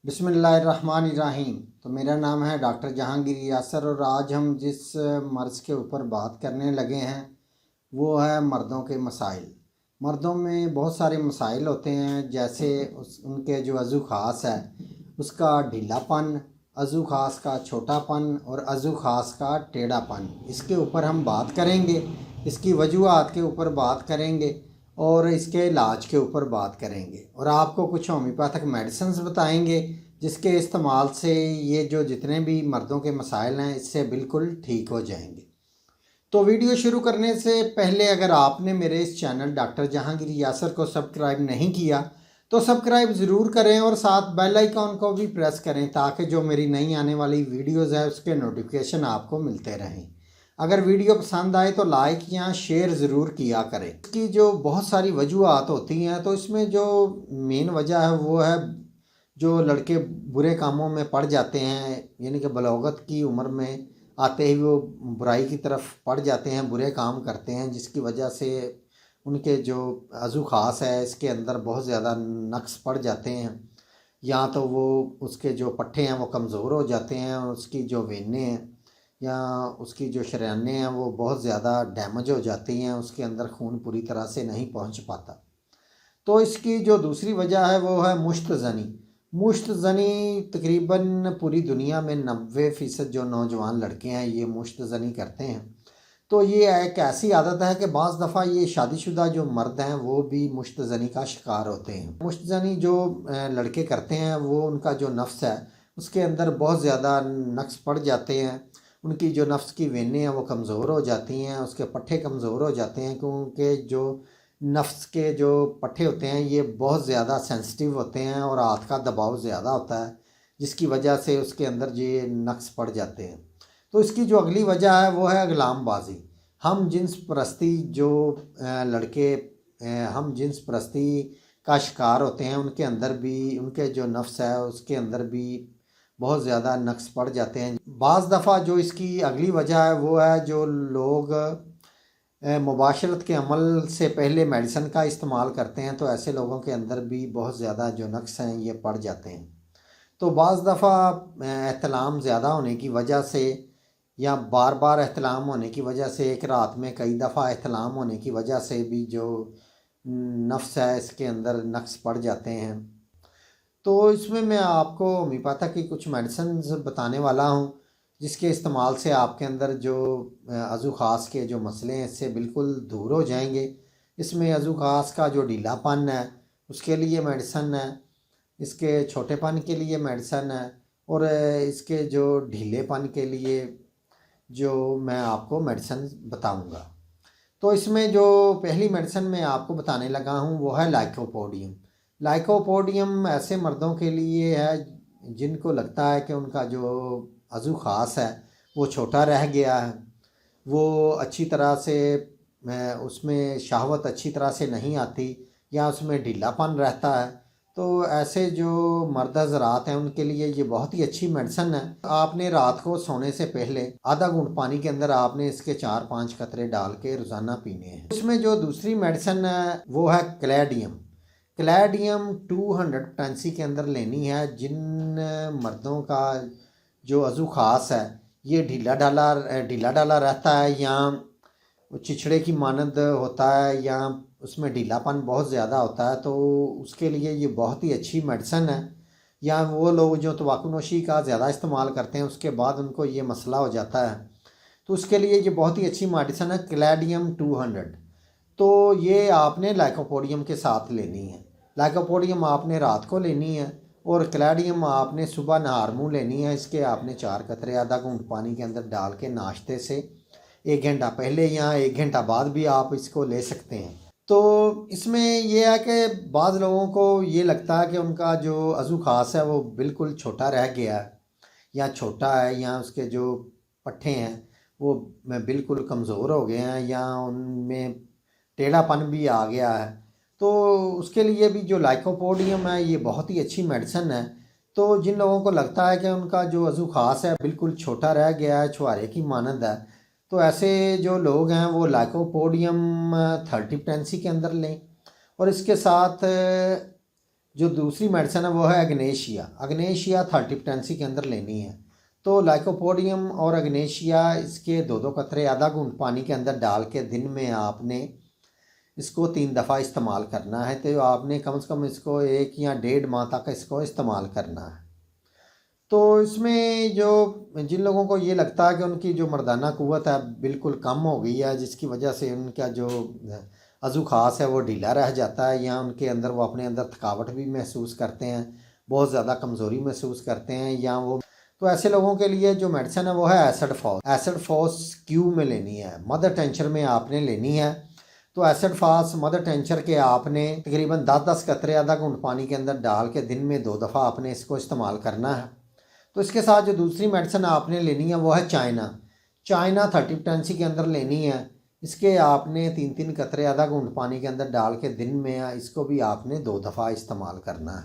बिस्मिल्लाहिर्रहमानिर्रहीम। तो मेरा नाम है डॉक्टर जहांगीर यासर और आज हम जिस मर्ज़ के ऊपर बात करने लगे हैं वो है मर्दों के मसाइल। मर्दों में बहुत सारे मसाइल होते हैं, जैसे उनके जो अज़ू ख़ास है उसका ढीलापन, अज़ू ख़ास का छोटापन और अज़ू ख़ास का टेढ़ापन। इसके ऊपर हम बात करेंगे, इसकी वजूहात के ऊपर बात करेंगे और इसके इलाज के ऊपर बात करेंगे और आपको कुछ होम्योपैथिक मेडिसिन्स बताएंगे जिसके इस्तेमाल से ये जो जितने भी मर्दों के मसाइल हैं इससे बिल्कुल ठीक हो जाएंगे। तो वीडियो शुरू करने से पहले अगर आपने मेरे इस चैनल डॉक्टर जहांगीर यासर को सब्सक्राइब नहीं किया तो सब्सक्राइब ज़रूर करें और साथ बेल आइकॉन को भी प्रेस करें ताकि जो मेरी नई आने वाली वीडियोज़ है उसके नोटिफिकेशन आपको मिलते रहें। अगर वीडियो पसंद आए तो लाइक या शेयर ज़रूर किया करें। इसकी जो बहुत सारी वजूहात होती हैं तो इसमें जो मेन वजह है वो है जो लड़के बुरे कामों में पड़ जाते हैं, यानी कि बलौगत की उम्र में आते ही वो बुराई की तरफ पड़ जाते हैं, बुरे काम करते हैं, जिसकी वजह से उनके जो अज़ू ख़ास है इसके अंदर बहुत ज़्यादा नक्स पड़ जाते हैं। या तो वो उसके जो पट्टे हैं वो कमज़ोर हो जाते हैं और उसकी जो वेनें हैं या उसकी जो शरेयानें हैं वो बहुत ज़्यादा डैमेज हो जाती हैं, उसके अंदर खून पूरी तरह से नहीं पहुंच पाता। तो इसकी जो दूसरी वजह है वो है मुश्त ज़नी। मुश्त ज़नी तकरीबन पूरी दुनिया में 90% जो नौजवान लड़के हैं ये मुश्त ज़नी करते हैं। तो ये एक ऐसी आदत है कि बाज़ दफ़ा ये शादीशुदा जो मर्द हैं वो भी मुश्त ज़नी का शिकार होते हैं। मुश्त ज़नी जो लड़के करते हैं वो उनका जो नफ्स है उसके अंदर बहुत ज़्यादा नक्स पड़ जाते हैं। उनकी जो नफ्स की वेनें हैं वो कमज़ोर हो जाती हैं, उसके पट्टे कमज़ोर हो जाते हैं, क्योंकि जो नफ्स के जो पट्टे होते हैं ये बहुत ज़्यादा सेंसिटिव होते हैं और हाथ का दबाव ज़्यादा होता है, जिसकी वजह से उसके अंदर ये नक्स पड़ जाते हैं। तो इसकी जो अगली वजह है वो है गुलामबाजी। हम जिन्स परस्ती जो लड़के हम जिन्स परस्ती का शिकार होते हैं उनके अंदर भी उनके जो नफ्स है उसके अंदर भी बहुत ज़्यादा नक्स पड़ जाते हैं। बाज़ दफ़ा जो इसकी अगली वजह है वो है जो लोग मुबाशरत के अमल से पहले मेडिसिन का इस्तेमाल करते हैं, तो ऐसे लोगों के अंदर भी बहुत ज़्यादा जो नक्स हैं ये पड़ जाते हैं। तो बाज़ दफ़ा एहतलाम ज़्यादा होने की वजह से या बार बार एहतलाम होने की वजह से, एक रात में कई दफ़ा एहतलाम होने की वजह से भी जो नफ्स है इसके अंदर नक्स पड़ जाते हैं। तो इसमें मैं आपको होम्योपैथिक की कुछ मेडिसिन्स बताने वाला हूँ जिसके इस्तेमाल से आपके अंदर जो अज़ू ख़ास के जो मसले हैं इससे बिल्कुल दूर हो जाएंगे। इसमें अज़ू ख़ास का जो ढीलापन है उसके लिए मेडिसन है, इसके छोटेपन के लिए मेडिसन है और इसके जो ढीलेपन के लिए जो मैं आपको मेडिसिन बताऊंगा। तो इसमें जो पहली मेडिसिन मैं आपको बताने लगा हूँ वो है लाइकोपोडियम। लाइकोपोडियम ऐसे मर्दों के लिए है जिनको लगता है कि उनका जो अज़ू ख़ास है वो छोटा रह गया है, वो अच्छी तरह से उसमें शहवत अच्छी तरह से नहीं आती या उसमें ढीलापन रहता है। तो ऐसे जो मर्द हज़रात हैं उनके लिए ये बहुत ही अच्छी मेडिसिन है। आपने रात को सोने से पहले आधा घूंट पानी के अंदर आपने इसके 4-5 कतरे डाल के रोज़ाना पीने हैं। इसमें जो दूसरी मेडिसिन है वो है क्लैडियम। क्लैडियम 200 पेंसी के अंदर लेनी है। जिन मर्दों का जो अज़ू ख़ास है ये ढीला डाला रहता है या चिचड़े की मानद होता है या उसमें ढीलापन बहुत ज़्यादा होता है, तो उसके लिए ये बहुत ही अच्छी मेडिसिन है। या वो लोग जो तंबाकू नोशी का ज़्यादा इस्तेमाल करते हैं उसके बाद उनको ये मसला हो जाता है, तो उसके लिए ये बहुत ही अच्छी मेडिसिन है क्लैडियम 200। तो ये आपने लाइकोपोडियम के साथ लेनी है। लाइकोपोडियम आपने रात को लेनी है और क्लैडियम आपने सुबह नहार मुँह लेनी है। इसके आपने 4 कतरे आधा घूंट पानी के अंदर डाल के नाश्ते से 1 घंटा पहले या 1 घंटा बाद भी आप इसको ले सकते हैं। तो इसमें यह है कि बाज़ लोगों को ये लगता है कि उनका जो अज़ू ख़ास है वो बिल्कुल छोटा रह गया है या छोटा है या उसके जो पट्टे हैं वो बिल्कुल कमज़ोर हो गए हैं या उनमें टेढ़ापन भी आ गया है। तो उसके लिए भी जो लाइकोपोडियम है ये बहुत ही अच्छी मेडिसिन है। तो जिन लोगों को लगता है कि उनका जो अज़ू ख़ास है बिल्कुल छोटा रह गया है, छुहारे की मानद है, तो ऐसे जो लोग हैं वो लाइकोपोडियम 30 पेंसी के अंदर लें और इसके साथ जो दूसरी मेडिसिन है वो है अग्नेशिया। अग्नेशिया थर्टीप्टेंसी के अंदर लेनी है। तो लाइकोपोडियम और अग्नेशिया इसके 2-2 कतरे आधा घूंट पानी के अंदर डाल के दिन में आपने इसको 3 दफ़ा इस्तेमाल करना है। तो आपने कम से कम इसको 1 या 1.5 माह तक इसको इस्तेमाल करना है। तो इसमें जो जिन लोगों को ये लगता है कि उनकी जो मर्दाना क़ुव्वत है बिल्कुल कम हो गई है, जिसकी वजह से उनका जो अज़ू ख़ास है वो ढीला रह जाता है, या उनके अंदर वो अपने अंदर थकावट भी महसूस करते हैं, बहुत ज़्यादा कमज़ोरी महसूस करते हैं, या वो, तो ऐसे लोगों के लिए जो मेडिसिन है वो है acid phos. Acid phos Q में लेनी है, मदर टेंचर में आपने लेनी है। तो एसिड फॉस मदर टेंचर के आपने तकरीबन 10-10 कतरे आधा घूंट पानी के अंदर डाल के दिन में 2 दफ़ा आपने इसको इस्तेमाल करना है। तो इसके साथ जो दूसरी मेडिसिन आपने लेनी है वो है चाइना। चाइना थर्टीप्टेंसी के अंदर लेनी है। इसके आपने 3-3 कतरे आधा घूंट पानी के अंदर डाल के दिन में इसको भी आपने 2 दफ़ा इस्तेमाल करना है।